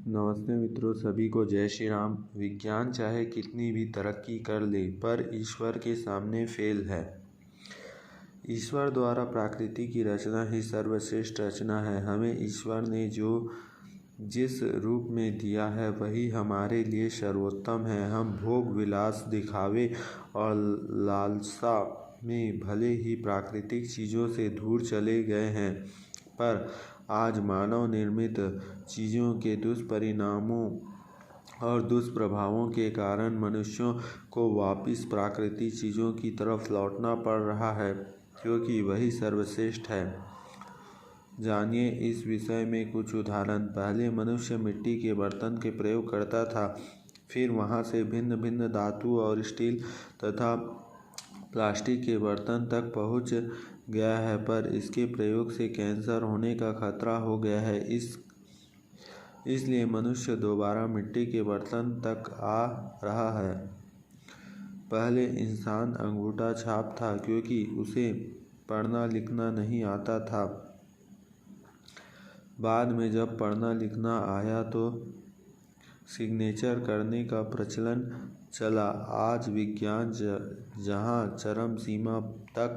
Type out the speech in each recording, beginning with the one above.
नमस्ते मित्रों, सभी को जय श्री राम। विज्ञान चाहे कितनी भी तरक्की कर ले पर ईश्वर के सामने फेल है। ईश्वर द्वारा प्रकृति की रचना ही सर्वश्रेष्ठ रचना है। हमें ईश्वर ने जिस रूप में दिया है वही हमारे लिए सर्वोत्तम है। हम भोग विलास, दिखावे और लालसा में भले ही प्राकृतिक चीज़ों से दूर चले गए हैं, पर आज मानव निर्मित चीज़ों के दुष्परिणामों और दुष्प्रभावों के कारण मनुष्यों को वापस प्राकृतिक चीज़ों की तरफ लौटना पड़ रहा है, क्योंकि वही सर्वश्रेष्ठ है। जानिए इस विषय में कुछ उदाहरण। पहले मनुष्य मिट्टी के बर्तन के प्रयोग करता था, फिर वहाँ से भिन्न भिन्न धातु और स्टील तथा प्लास्टिक के बर्तन तक पहुँच गया है, पर इसके प्रयोग से कैंसर होने का खतरा हो गया है। इसलिए मनुष्य दोबारा मिट्टी के बर्तन तक आ रहा है। पहले इंसान अंगूठा छाप था, क्योंकि उसे पढ़ना लिखना नहीं आता था। बाद में जब पढ़ना लिखना आया तो सिग्नेचर करने का प्रचलन चला। आज विज्ञान जहाँ चरम सीमा तक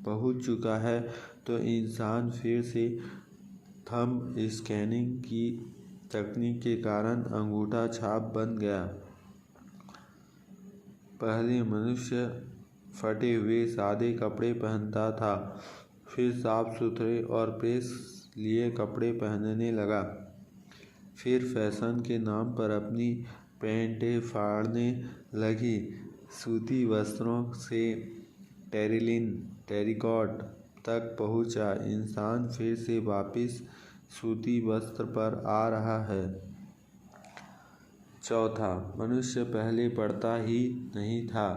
पहुँच चुका है, तो इंसान फिर से थंब स्कैनिंग की तकनीक के कारण अंगूठा छाप बन गया। पहले मनुष्य फटे हुए सादे कपड़े पहनता था, फिर साफ सुथरे और प्रेस लिए कपड़े पहनने लगा। फिर फैशन के नाम पर अपनी पैंटें फाड़ने लगी। सूती वस्त्रों से टेरिकॉट तक पहुंचा। इंसान फिर से वापस सूती वस्त्र पर आ रहा है। चौथा, मनुष्य पहले पढ़ता ही नहीं था।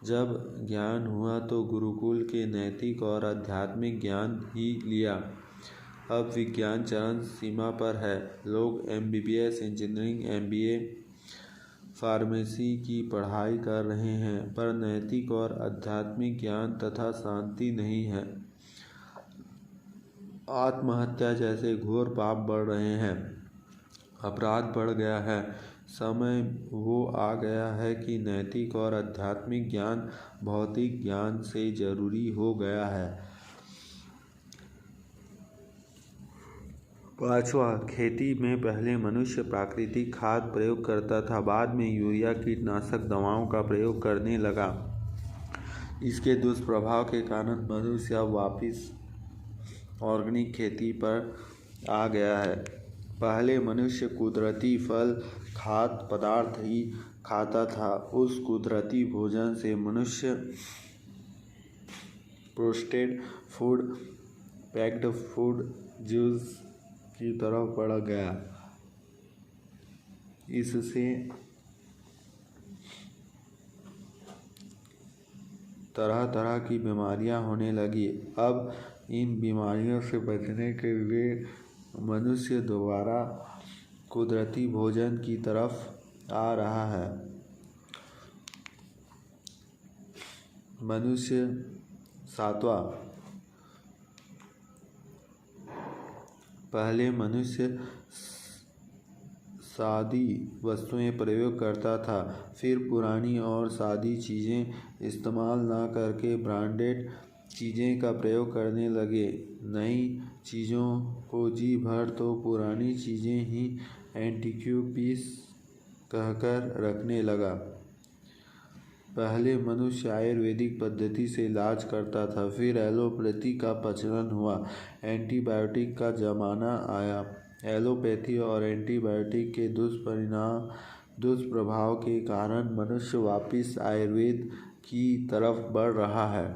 जब ज्ञान हुआ तो गुरुकुल के नैतिक और आध्यात्मिक ज्ञान ही लिया। अब विज्ञान चरम सीमा पर है। लोग MBBS, इंजीनियरिंग, MBA, फार्मेसी की पढ़ाई कर रहे हैं, पर नैतिक और आध्यात्मिक ज्ञान तथा शांति नहीं है। आत्महत्या जैसे घोर पाप बढ़ रहे हैं, अपराध बढ़ गया है। समय वो आ गया है कि नैतिक और आध्यात्मिक ज्ञान भौतिक ज्ञान से जरूरी हो गया है। पांचवा, खेती में पहले मनुष्य प्राकृतिक खाद प्रयोग करता था, बाद में यूरिया कीटनाशक दवाओं का प्रयोग करने लगा। इसके दुष्प्रभाव के कारण मनुष्य अब वापस ऑर्गेनिक खेती पर आ गया है। पहले मनुष्य कुदरती फल, खाद्य पदार्थ ही खाता था। उस कुदरती भोजन से मनुष्य processed food, packed food, juice की तरफ बढ़ गया। इससे तरह तरह की बीमारियां होने लगी। अब इन बीमारियों से बचने के लिए मनुष्य दोबारा कुदरती भोजन की तरफ आ रहा है। सातवां, पहले मनुष्य सादी वस्तुएं प्रयोग करता था, फिर पुरानी और सादी चीज़ें इस्तेमाल न करके ब्रांडेड चीज़ें का प्रयोग करने लगे। नई चीज़ों को जी भर तो पुरानी चीज़ें ही एंटीक्यू पीस कहकर रखने लगा। पहले मनुष्य आयुर्वेदिक पद्धति से इलाज करता था, फिर एलोपैथी का प्रचलन हुआ। एंटीबायोटिक का ज़माना आया। एलोपैथी और एंटीबायोटिक के दुष्प्रभाव के कारण मनुष्य वापस आयुर्वेद की तरफ बढ़ रहा है।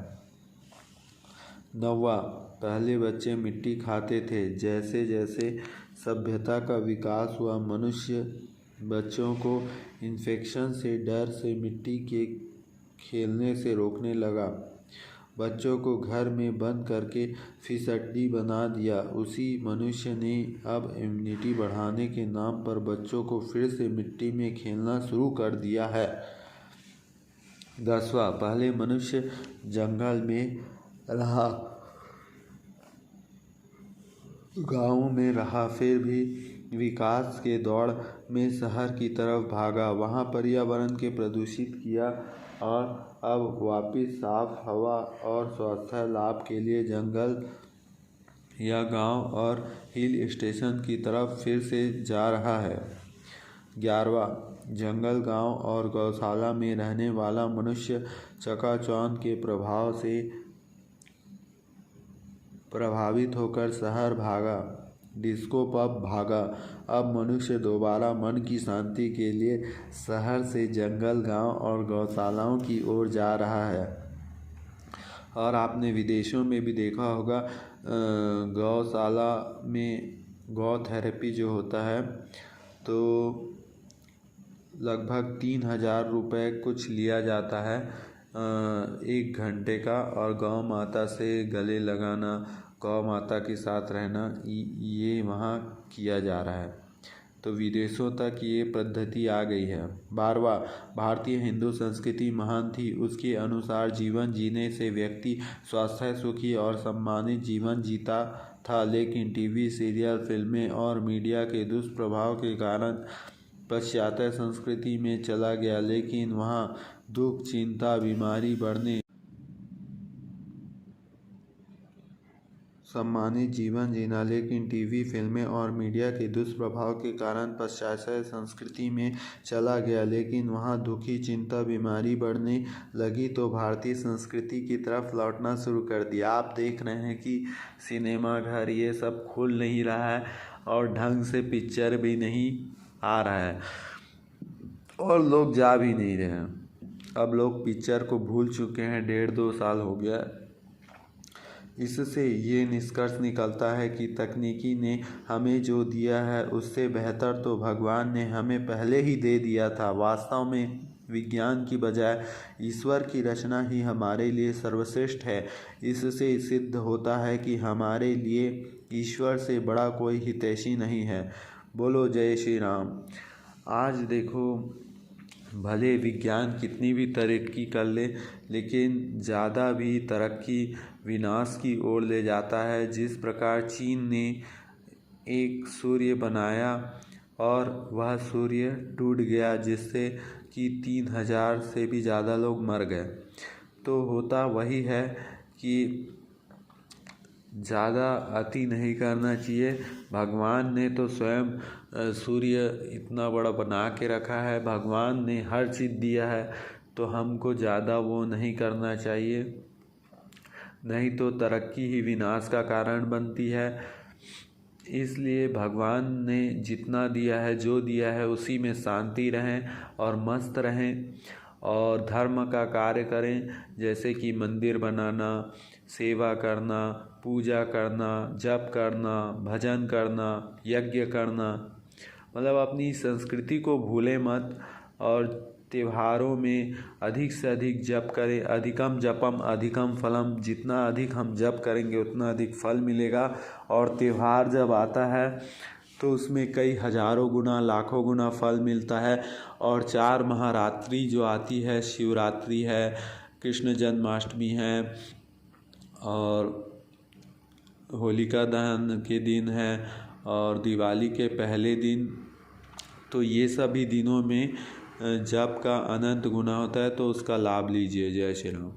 नौवां, पहले बच्चे मिट्टी खाते थे। जैसे जैसे सभ्यता का विकास हुआ, मनुष्य बच्चों को इन्फेक्शन से डर से मिट्टी के खेलने से रोकने लगा। बच्चों को घर में बंद करके फिसड्डी बना दिया। उसी मनुष्य ने अब इम्यूनिटी बढ़ाने के नाम पर बच्चों को फिर से मिट्टी में खेलना शुरू कर दिया है। 10वां, पहले मनुष्य जंगल में रहा, गाँव में रहा, फिर भी विकास के दौड़ में शहर की तरफ भागा, वहाँ पर्यावरण के प्रदूषित किया और अब वापस साफ हवा और स्वास्थ्य लाभ के लिए जंगल या गांव और हिल स्टेशन की तरफ फिर से जा रहा है। 11वां, जंगल, गांव और गौशाला में रहने वाला मनुष्य चकाचौंध के प्रभाव से प्रभावित होकर शहर भागा, डिस्को पब भागा। अब मनुष्य दोबारा मन की शांति के लिए शहर से जंगल, गांव और गौशालाओं की ओर जा रहा है। और आपने विदेशों में भी देखा होगा, गौशाला में गौ थेरेपी जो होता है तो लगभग 3000 रुपये कुछ लिया जाता है 1 घंटे का, और गौ माता से गले लगाना, गौ माता के साथ रहना, ये वहाँ किया जा रहा है। तो विदेशों तक ये पद्धति आ गई है। 12वां, भारतीय हिंदू संस्कृति महान थी। उसके अनुसार जीवन जीने से व्यक्ति स्वस्थ, सुखी और सम्मानित जीवन जीता था, लेकिन टीवी सीरियल, फिल्में और मीडिया के दुष्प्रभाव के कारण पाश्चात्य संस्कृति में चला गया, लेकिन वहाँ दुख, चिंता, बीमारी बढ़ने, सम्मानित जीवन जीना, लेकिन टीवी, फिल्में और मीडिया के दुष्प्रभाव के कारण पाश्चात्य संस्कृति में चला गया, लेकिन वहाँ दुखी, चिंता, बीमारी बढ़ने लगी तो भारतीय संस्कृति की तरफ लौटना शुरू कर दिया। आप देख रहे हैं कि सिनेमा घर ये सब खुल नहीं रहा है और ढंग से पिक्चर भी नहीं आ रहा है और लोग जा भी नहीं रहे हैं। अब लोग पिक्चर को भूल चुके हैं, 1.5-2 साल हो गया। इससे ये निष्कर्ष निकलता है कि तकनीकी ने हमें जो दिया है उससे बेहतर तो भगवान ने हमें पहले ही दे दिया था। वास्तव में विज्ञान की बजाय ईश्वर की रचना ही हमारे लिए सर्वश्रेष्ठ है। इससे सिद्ध होता है कि हमारे लिए ईश्वर से बड़ा कोई हितैषी नहीं है। बोलो जय श्री राम। आज देखो, भले विज्ञान कितनी भी तरक्की कर ले, लेकिन ज़्यादा भी तरक्की विनाश की ओर ले जाता है। जिस प्रकार चीन ने एक सूर्य बनाया और वह सूर्य टूट गया, जिससे कि 3000 से भी ज़्यादा लोग मर गए। तो होता वही है कि ज़्यादा अति नहीं करना चाहिए। भगवान ने तो स्वयं सूर्य इतना बड़ा बना के रखा है, भगवान ने हर चीज़ दिया है, तो हमको ज़्यादा वो नहीं करना चाहिए, नहीं तो तरक्की ही विनाश का कारण बनती है। इसलिए भगवान ने जितना दिया है, जो दिया है, उसी में शांति रहें और मस्त रहें और धर्म का कार्य करें, जैसे कि मंदिर बनाना, सेवा करना, पूजा करना, जप करना, भजन करना, यज्ञ करना, मतलब अपनी संस्कृति को भूलें मत। और त्योहारों में अधिक से अधिक जप करें। अधिकम जपम अधिकम फलम, जितना अधिक हम जप करेंगे उतना अधिक फल मिलेगा। और त्यौहार जब आता है तो उसमें कई हजारों गुना, लाखों गुना फल मिलता है। और 4 महारात्रि जो आती है, शिवरात्रि है, कृष्ण जन्माष्टमी है और होलिका दहन के दिन है और दिवाली के पहले दिन, तो ये सभी दिनों में जप का अनंत गुना होता है, तो उसका लाभ लीजिए। जय श्री राम।